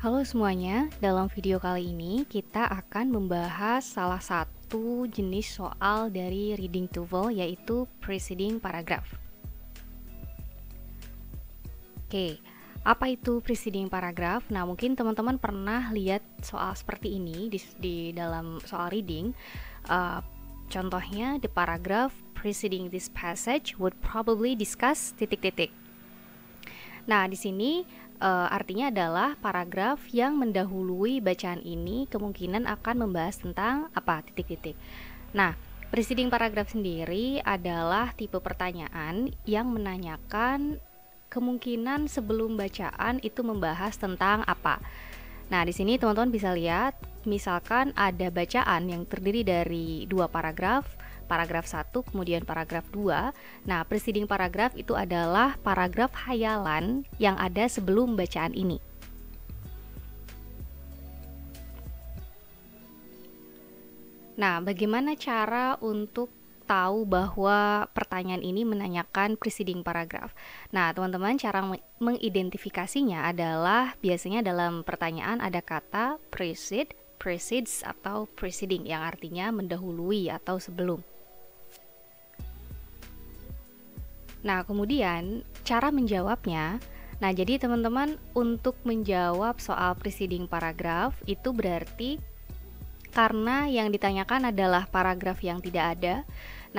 Halo semuanya, dalam video kali ini kita akan membahas salah satu jenis soal dari reading TOEFL, yaitu preceding paragraph. Oke, apa itu preceding paragraph? Nah, mungkin teman-teman pernah lihat soal seperti ini di dalam soal reading. Contohnya, the paragraph preceding this passage would probably discuss titik-titik. Nah, di sini artinya adalah paragraf yang mendahului bacaan ini kemungkinan akan membahas tentang apa, titik-titik. Nah, preceding paragraph sendiri adalah tipe pertanyaan yang menanyakan kemungkinan sebelum bacaan itu membahas tentang apa. Nah, di sini teman-teman bisa lihat, misalkan ada bacaan yang terdiri dari dua paragraf 1 kemudian paragraf 2. Nah, preceding paragraf itu adalah paragraf hayalan yang ada sebelum bacaan ini. Nah, bagaimana cara untuk tahu bahwa pertanyaan ini menanyakan preceding paragraph? Nah, teman-teman, cara mengidentifikasinya adalah biasanya dalam pertanyaan ada kata precede, precedes, atau preceding yang artinya mendahului atau sebelum. Nah, kemudian cara menjawabnya. Nah, jadi teman-teman, untuk menjawab soal preceding paragraph itu berarti karena yang ditanyakan adalah paragraf yang tidak ada.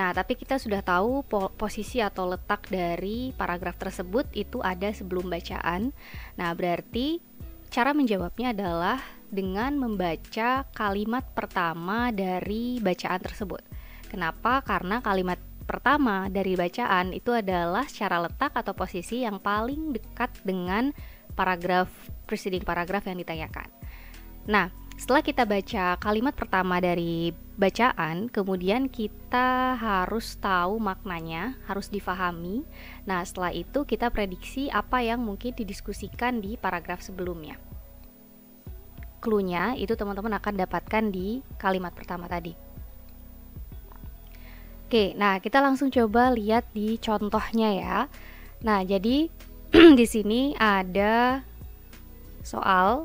Nah, tapi kita sudah tahu posisi atau letak dari paragraf tersebut itu ada sebelum bacaan. Nah, berarti cara menjawabnya adalah dengan membaca kalimat pertama dari bacaan tersebut. Kenapa? Karena kalimat pertama dari bacaan itu adalah secara letak atau posisi yang paling dekat dengan paragraf preceding paragraf yang ditanyakan. Nah, setelah kita baca kalimat pertama dari bacaan, kemudian kita harus tahu maknanya, harus difahami. Nah, setelah itu kita prediksi apa yang mungkin didiskusikan di paragraf sebelumnya. Clue-nya itu teman-teman akan dapatkan di kalimat pertama tadi. Oke, nah kita langsung coba lihat di contohnya ya. Nah, jadi di sini ada soal.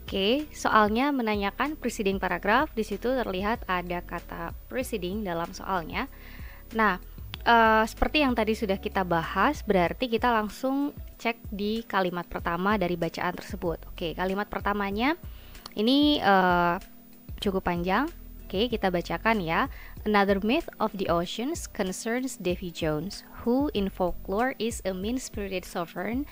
Oke, soalnya menanyakan preceding paragraph. Di situ terlihat ada kata preceding dalam soalnya. Nah, seperti yang tadi sudah kita bahas, berarti kita langsung cek di kalimat pertama dari bacaan tersebut. Oke, kalimat pertamanya ini cukup panjang. Oke, kita bacakan ya. Another myth of the oceans concerns Davy Jones, who in folklore is a mean-spirited sovereign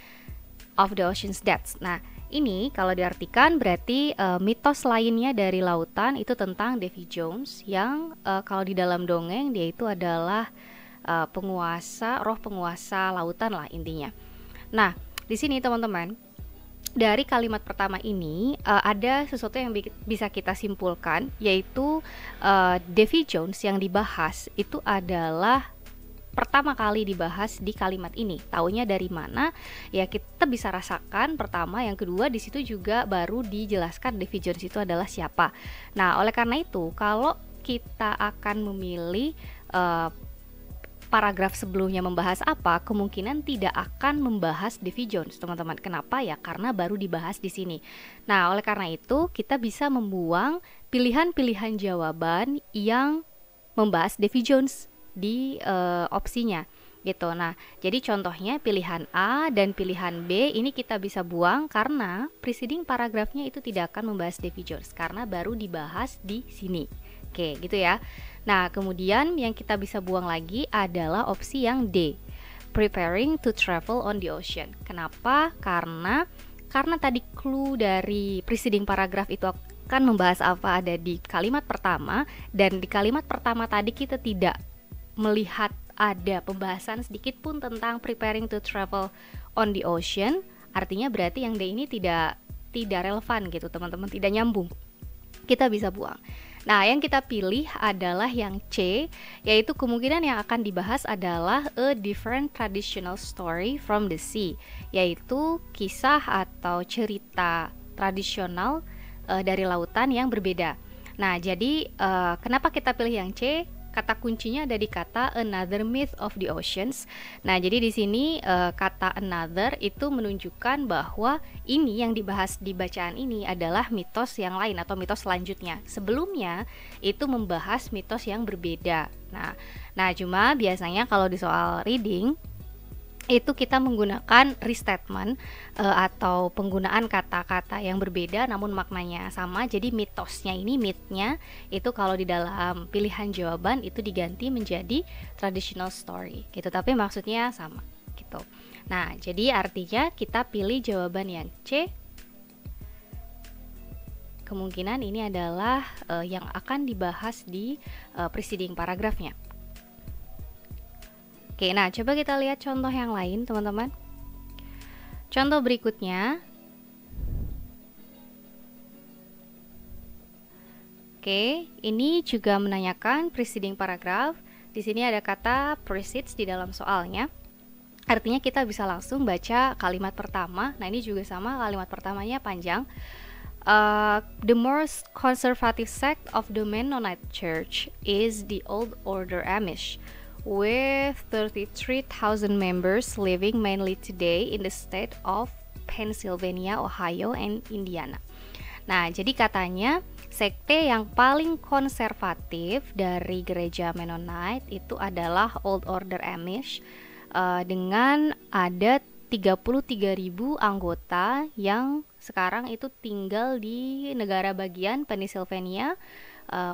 of the ocean's depths. Nah, ini kalau diartikan berarti mitos lainnya dari lautan itu tentang Davy Jones yang kalau di dalam dongeng dia itu adalah roh penguasa lautan lah intinya. Nah, di sini teman-teman, dari kalimat pertama ini ada sesuatu yang bisa kita simpulkan, yaitu Davy Jones yang dibahas itu adalah pertama kali dibahas di kalimat ini. Taunya dari mana? Ya, kita bisa rasakan pertama, yang kedua di situ juga baru dijelaskan Davy Jones itu adalah siapa. Nah, oleh karena itu kalau kita akan memilih paragraf sebelumnya membahas apa, kemungkinan tidak akan membahas Davy Jones, teman-teman. Kenapa ya? Karena baru dibahas di sini. Nah, oleh karena itu kita bisa membuang pilihan-pilihan jawaban yang membahas Davy Jones di opsinya gitu. Nah, jadi contohnya pilihan A dan pilihan B ini kita bisa buang karena preceding paragrafnya itu tidak akan membahas Davy Jones karena baru dibahas di sini. Oke, gitu ya. Nah, kemudian yang kita bisa buang lagi adalah opsi yang D, preparing to travel on the ocean. Kenapa? Karena tadi clue dari preceding paragraph itu akan membahas apa ada di kalimat pertama, dan di kalimat pertama tadi kita tidak melihat ada pembahasan sedikit pun tentang preparing to travel on the ocean. Artinya berarti yang D ini tidak relevan gitu, teman-teman, tidak nyambung. Kita bisa buang. Nah, yang kita pilih adalah yang C, yaitu kemungkinan yang akan dibahas adalah a different traditional story from the sea, yaitu kisah atau cerita tradisional dari lautan yang berbeda. Nah, jadi kenapa kita pilih yang C? kata kuncinya ada di kata another myth of the oceans. Nah, jadi di sini kata another itu menunjukkan bahwa ini yang dibahas di bacaan ini adalah mitos yang lain atau mitos selanjutnya. Sebelumnya itu membahas mitos yang berbeda. Nah, cuma biasanya kalau di soal reading itu kita menggunakan restatement atau penggunaan kata-kata yang berbeda namun maknanya sama. Jadi mitosnya ini, myth-nya itu kalau di dalam pilihan jawaban itu diganti menjadi traditional story gitu, tapi maksudnya sama gitu. Nah, jadi artinya kita pilih jawaban yang C. Kemungkinan ini adalah yang akan dibahas di preceding paragrafnya. Oke, nah coba kita lihat contoh yang lain, teman-teman. Contoh berikutnya. Oke, ini juga menanyakan preceding paragraph. Di sini ada kata precedes di dalam soalnya. Artinya kita bisa langsung baca kalimat pertama. Nah, ini juga sama, kalimat pertamanya panjang. The most conservative sect of the Mennonite Church is the Old Order Amish, with 33,000 members living mainly today in the state of Pennsylvania, Ohio, and Indiana. Nah, jadi katanya sekte yang paling konservatif dari gereja Mennonite itu adalah Old Order Amish, dengan ada 33.000 anggota yang sekarang itu tinggal di negara bagian Pennsylvania,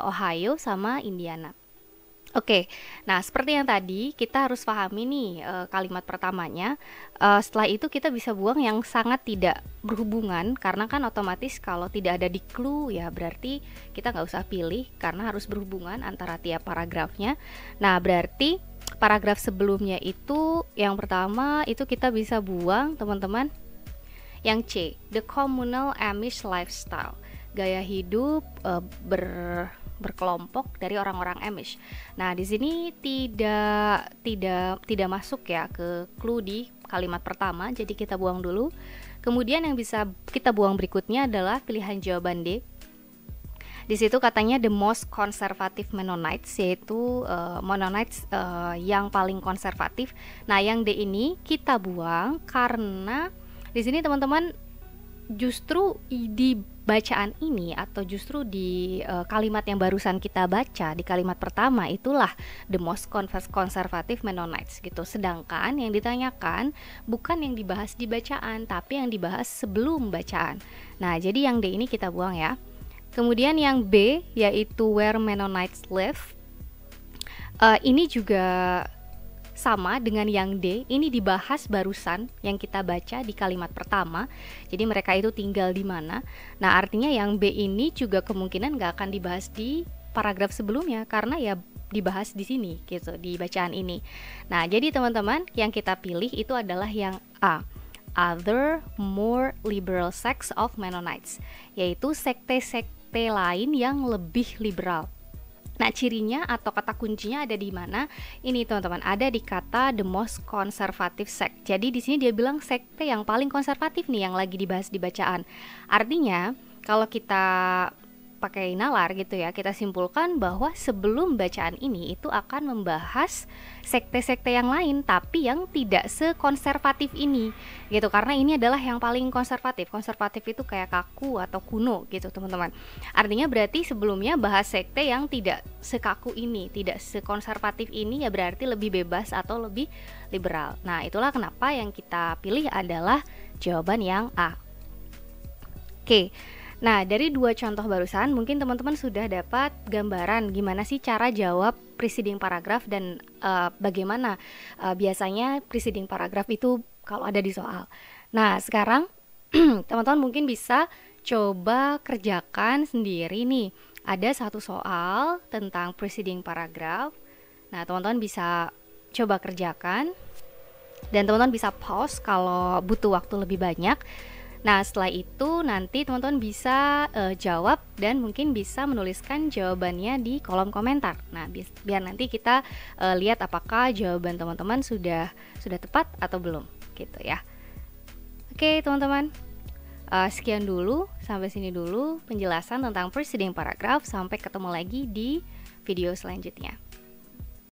Ohio, sama Indiana. Oke, nah seperti yang tadi kita harus pahami nih kalimat pertamanya. Setelah itu kita bisa buang yang sangat tidak berhubungan, karena kan otomatis kalau tidak ada di clue ya berarti kita nggak usah pilih karena harus berhubungan antara tiap paragrafnya. Nah, berarti paragraf sebelumnya itu yang pertama itu kita bisa buang, teman-teman. Yang C, the communal Amish lifestyle, gaya hidup berkelompok dari orang-orang Amish. Nah, di sini tidak masuk ya ke clue di kalimat pertama, jadi kita buang dulu. Kemudian yang bisa kita buang berikutnya adalah pilihan jawaban D. Di situ katanya the most conservative Mennonites, yaitu Mennonites yang paling konservatif. Nah, yang D ini kita buang karena di sini teman-teman justru di bacaan ini atau justru di kalimat yang barusan kita baca di kalimat pertama itulah the most conservative Mennonites gitu. Sedangkan yang ditanyakan bukan yang dibahas di bacaan tapi yang dibahas sebelum bacaan. Nah, jadi yang D ini kita buang ya. Kemudian yang B yaitu where Mennonites live, ini juga sama dengan yang D, ini dibahas barusan yang kita baca di kalimat pertama. Jadi mereka itu tinggal di mana. Nah, artinya yang B ini juga kemungkinan nggak akan dibahas di paragraf sebelumnya karena ya dibahas di sini gitu, di bacaan ini. Nah, jadi teman-teman yang kita pilih itu adalah yang A, other more liberal sects of Mennonites, yaitu sekte-sekte lain yang lebih liberal. Nah, cirinya atau kata kuncinya ada di mana? Ini teman-teman, ada di kata the most conservative sect. Jadi di sini dia bilang sekte yang paling konservatif nih yang lagi dibahas di bacaan. Artinya, kalau kita pakai nalar gitu ya, kita simpulkan bahwa sebelum bacaan ini itu akan membahas sekte-sekte yang lain tapi yang tidak sekonservatif ini gitu, karena ini adalah yang paling konservatif. Konservatif itu kayak kaku atau kuno gitu, teman-teman. Artinya berarti sebelumnya bahas sekte yang tidak sekaku ini, tidak sekonservatif ini, ya berarti lebih bebas atau lebih liberal. Nah, itulah kenapa yang kita pilih adalah jawaban yang A. Oke. Nah, dari dua contoh barusan, mungkin teman-teman sudah dapat gambaran gimana sih cara jawab preceding paragraph dan bagaimana biasanya preceding paragraph itu kalau ada di soal. Nah, sekarang teman-teman mungkin bisa coba kerjakan sendiri nih. Ada satu soal tentang preceding paragraph. Nah, teman-teman bisa coba kerjakan dan teman-teman bisa pause kalau butuh waktu lebih banyak. Nah, setelah itu nanti teman-teman bisa jawab dan mungkin bisa menuliskan jawabannya di kolom komentar. Nah, biar nanti kita lihat apakah jawaban teman-teman sudah tepat atau belum, gitu ya. Oke, teman-teman. Sekian dulu, sampai sini dulu penjelasan tentang preceding paragraph. Sampai ketemu lagi di video selanjutnya.